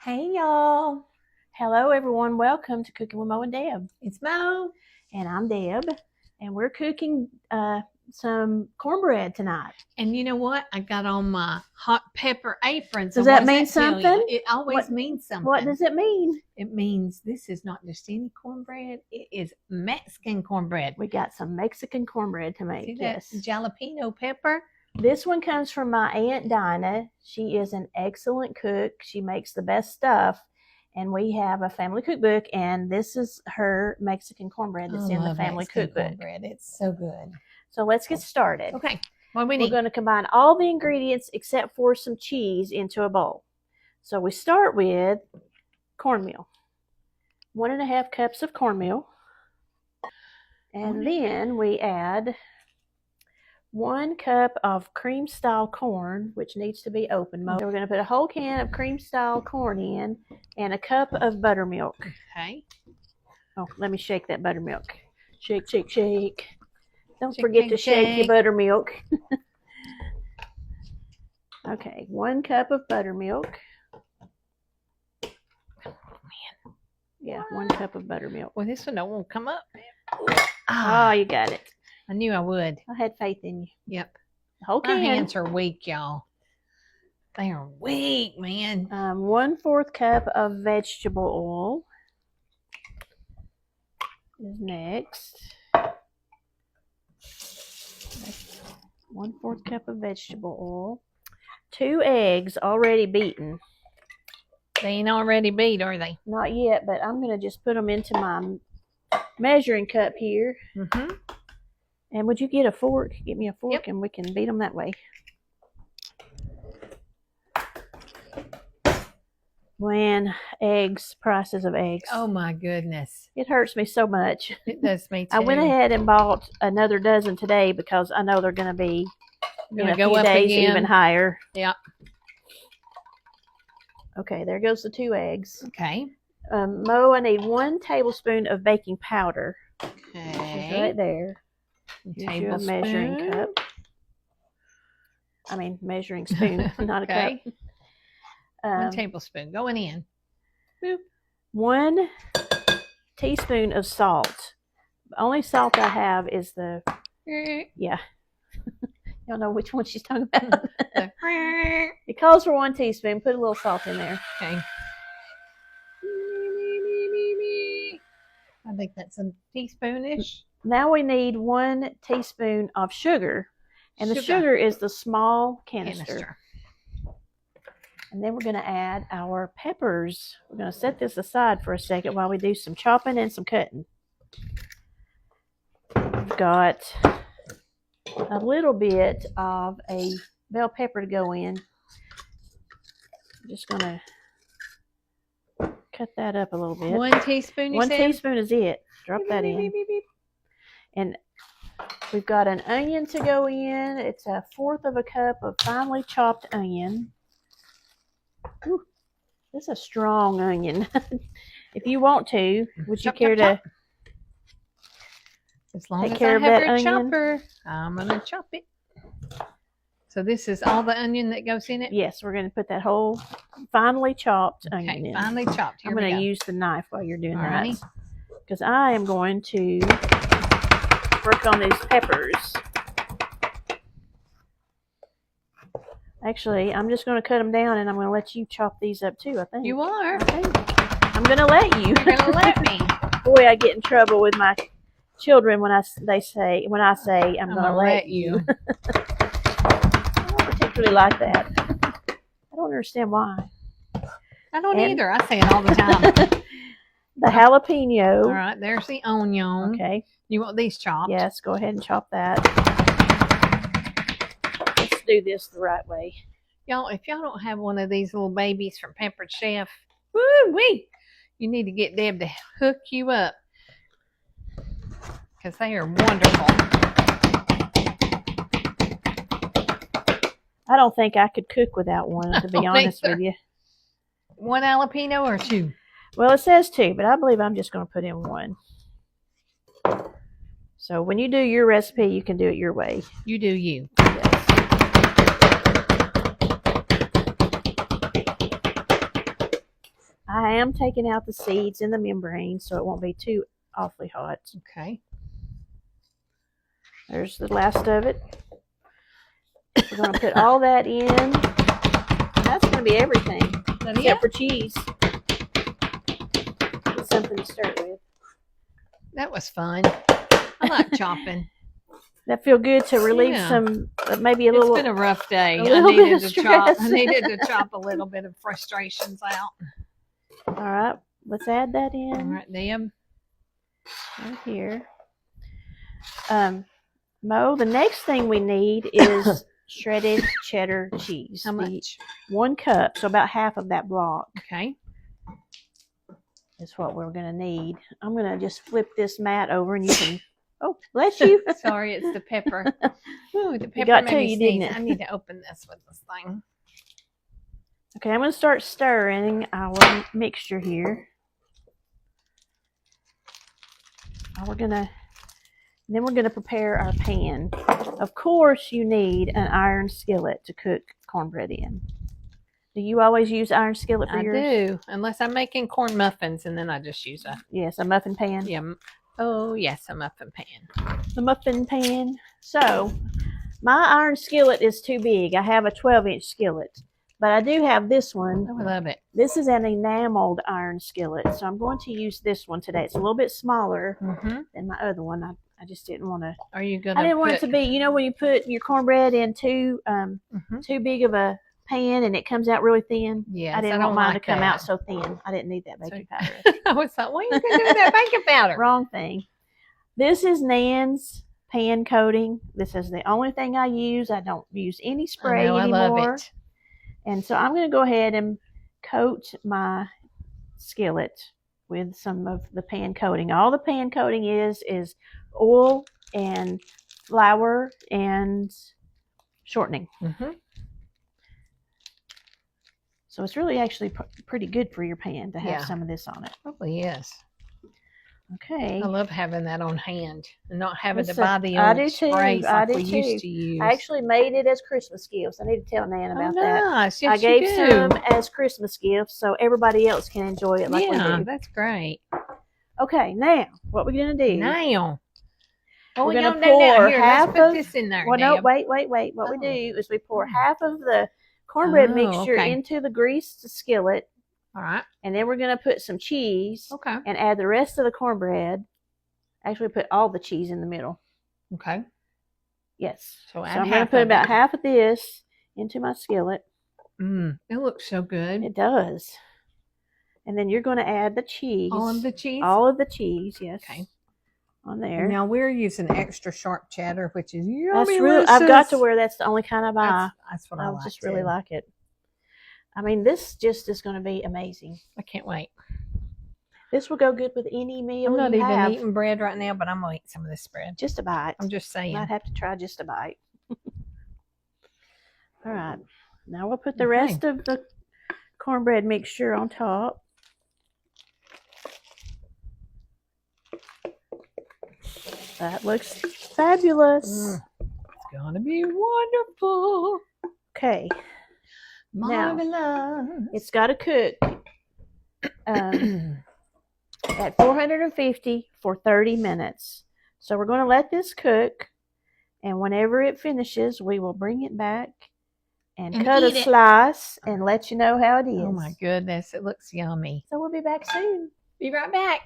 Hey y'all. Hello everyone, welcome to Cooking with Mo and Deb. It's Mo. And I'm Deb, and we're cooking some cornbread tonight. And you know what? I got on my hot pepper apron. Does that mean something? It always means something. What does it mean? It means this is not just any cornbread. It is Mexican cornbread. We got some Mexican cornbread to make. See that jalapeno pepper? This one comes from my Aunt Dinah. She is an excellent cook. She makes the best stuff. And we have a family cookbook, and this is her Mexican cornbread that's in the family Mexican cookbook. Cornbread. It's so good. So let's get started. Okay. What do we need? We're going to combine all the ingredients except for some cheese into a bowl. So we start with cornmeal. 1.5 cups of cornmeal. And then we add 1 cup of cream style corn, which needs to be open. We're going to put a whole can of cream style corn in and a cup of buttermilk. Okay. Oh, let me shake that buttermilk. Shake, shake, shake. Don't forget to shake your buttermilk. Okay, 1 cup of buttermilk. Oh, man. Yeah, 1 cup of buttermilk. Well, this one won't come up. Oh, you got it. I knew I would. I had faith in you. Yep. The whole can. My hands are weak, y'all. They are weak, man. 1/4 cup of vegetable oil is next. 1/4 cup of vegetable oil. 2 eggs already beaten. They ain't already beat, are they? Not yet, but I'm going to just put them into my measuring cup here. Mm-hmm. And would you get a fork? Get me a fork, and we can beat them that way. Man, prices of eggs. Oh my goodness. It hurts me so much. It does me too. I went ahead and bought another dozen today because I know they're going to be in a few days even higher. Yep. Okay, there goes the 2 eggs. Okay. Mo, I need 1 tablespoon of baking powder. Okay. Right there. Here's your measuring cup. Measuring spoon, not a cup. 1 tablespoon going in. Boop. 1 teaspoon of salt. The only salt I have is the, yeah. Y'all know which one she's talking about. It calls for 1 teaspoon. Put a little salt in there. Okay. I think that's a teaspoonish. Now we need 1 teaspoon of sugar. And the sugar is the small canister. And then we're going to add our peppers. We're going to set this aside for a second while we do some chopping and some cutting. We've got a little bit of a bell pepper to go in. I'm just going to cut that up a little bit. 1 teaspoon, you said? 1 teaspoon is it. Drop that in. And we've got an onion to go in. It's 1/4 cup of finely chopped onion. Ooh, this is a strong onion. If you want to, would you care to take care of that onion? Chopper, I'm going to chop it. So this is all the onion that goes in it? Yes, we're going to put that whole finely chopped onion in. Finely chopped. I'm going to use the knife while you're doing that. Because I am going to work on these peppers. Actually, I'm just going to cut them down, and I'm going to let you chop these up too, I think. You are. Okay. I'm going to let you. You're going to let me. Boy, I get in trouble with my children when I say I'm going to let you. I don't particularly like that. I don't understand why. I don't either. I say it all the time. The jalapeno. All right, there's the onion. Okay. You want these chopped? Yes, go ahead and chop that. Let's do this the right way. Y'all, if y'all don't have one of these little babies from Pampered Chef, woo-wee, you need to get Deb to hook you up. Because they are wonderful. I don't think I could cook without one, to be honest with you. 1 jalapeno or 2? Well, it says 2, but I believe I'm just going to put in 1. So when you do your recipe, you can do it your way. You do you. Yes. am taking out the seeds and the membrane so it won't be too awfully hot. Okay. There's the last of it. We're going to put all that in. And that's going to be everything except for cheese. Get something to start with. That was fun. I like chopping. That feel good to relieve some, maybe a little. It's been a rough day. I needed to chop. I needed to chop a little bit of frustrations out. All right, let's add that in. All right, Deb. Right here. Mo, the next thing we need is shredded cheddar cheese. How much? 1 cup, so about half of that block. Okay. Is what we're going to need. I'm going to just flip this mat over and you can, oh, bless you. Sorry, it's the pepper. Ooh, the pepper got made to, me you, sneeze. didn't it? I need to open this with this thing. Okay, I'm going to start stirring our mixture here. Then we're going to prepare our pan. Of course, you need an iron skillet to cook cornbread in. Do you always use iron skillet for yours? I do, unless I'm making corn muffins, and then I just use a muffin pan. Yeah. Oh yes, a muffin pan. The muffin pan. So my iron skillet is too big. I have a 12-inch skillet, but I do have this one. Oh, I love it. This is an enameled iron skillet, so I'm going to use this one today. It's a little bit smaller than my other one. I just didn't want to. Are you gonna? I didn't want it to be. You know when you put your cornbread in too big of a pan and it comes out really thin. Yeah, I didn't want mine to come out so thin. I didn't need that baking powder. I was like, what are you gonna do with that baking powder? Wrong thing. This is Nan's pan coating. This is the only thing I use. I don't use any spray anymore. I love it. And so I'm going to go ahead and coat my skillet with some of the pan coating. All the pan coating is oil and flour and shortening. So it's really actually pretty good for your pan to have some of this on it. Probably is. Okay. I love having that on hand and not having to buy the old sprays like we used to use. I actually made it as Christmas gifts. I need to tell Nan about that. Nice. Yes, I gave some as Christmas gifts so everybody else can enjoy it like we do. That's great. Okay, now what we're gonna do? Now. We're gonna pour half let's put this in there. Well, no, wait. What we do is we pour half of the cornbread mixture into the greased skillet. All right. And then we're going to put some cheese. Okay. And add the rest of the cornbread. Actually, put all the cheese in the middle. Okay. Yes. So I'm going to put about half of this into my skillet. It looks so good. It does. And then you're going to add the cheese. All of the cheese? All of the cheese, yes. Okay. On there. And now we're using extra sharp cheddar, which is yummy. That's real. I've got to where that's the only kind I buy. That's what I like. I just really like it. I mean, this just is going to be amazing. I can't wait. This will go good with any meal I'm not even eating bread right now, but I'm going to eat some of this bread. Just a bite. I'm just saying. Might have to try just a bite. All right. Now we'll put the rest of the cornbread mixture on top. That looks fabulous. It's going to be wonderful. Okay. Marvelous. Now, it's got to cook at 450 for 30 minutes. So we're going to let this cook, and whenever it finishes, we will bring it back and cut a slice and let you know how it is. Oh my goodness, it looks yummy. So we'll be back soon. Be right back.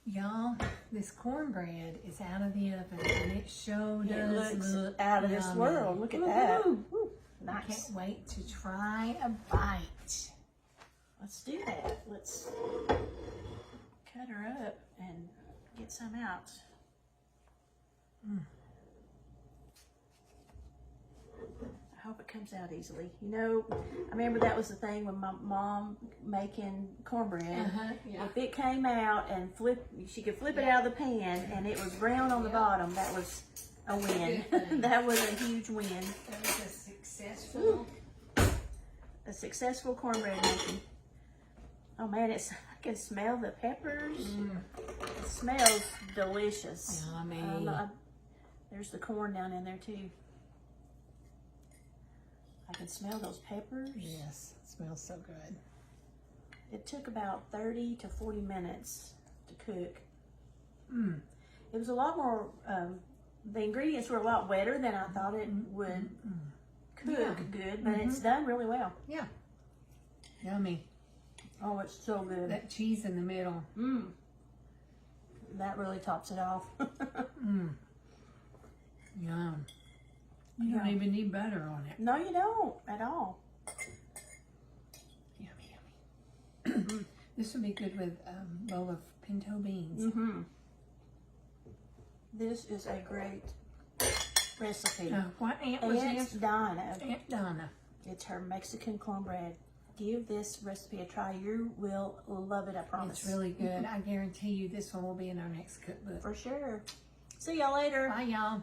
Y'all, this cornbread is out of the oven, and it sure does look out of this world. Look at that. Nice. I can't wait to try a bite. Let's do that. Let's cut her up and get some out. I hope it comes out easily. You know, I remember that was the thing with my mom making cornbread. If it came out and she could flip it out of the pan and it was brown on the bottom, that was a win. That was a huge win. That was a successful cornbread making. Oh man, I can smell the peppers. It smells delicious. Yummy. There's the corn down in there too. I can smell those peppers. Yes, it smells so good. It took about 30 to 40 minutes to cook. Mm. It was a lot more, the ingredients were a lot wetter than I thought it would cook good, but it's done really well. Yeah. Yummy. Oh, it's so good. That cheese in the middle. Mmm. That really tops it off. Mmm. Yum. You don't even need butter on it. No, you don't at all. Yummy, yummy. This would be good with a bowl of pinto beans. Mm-hmm. This is a great recipe. What aunt was Aunt this? Dinah. Aunt Donna. It's her Mexican cornbread. Give this recipe a try. You will love it, I promise. It's really good. I guarantee you this one will be in our next cookbook. For sure. See y'all later. Bye, y'all.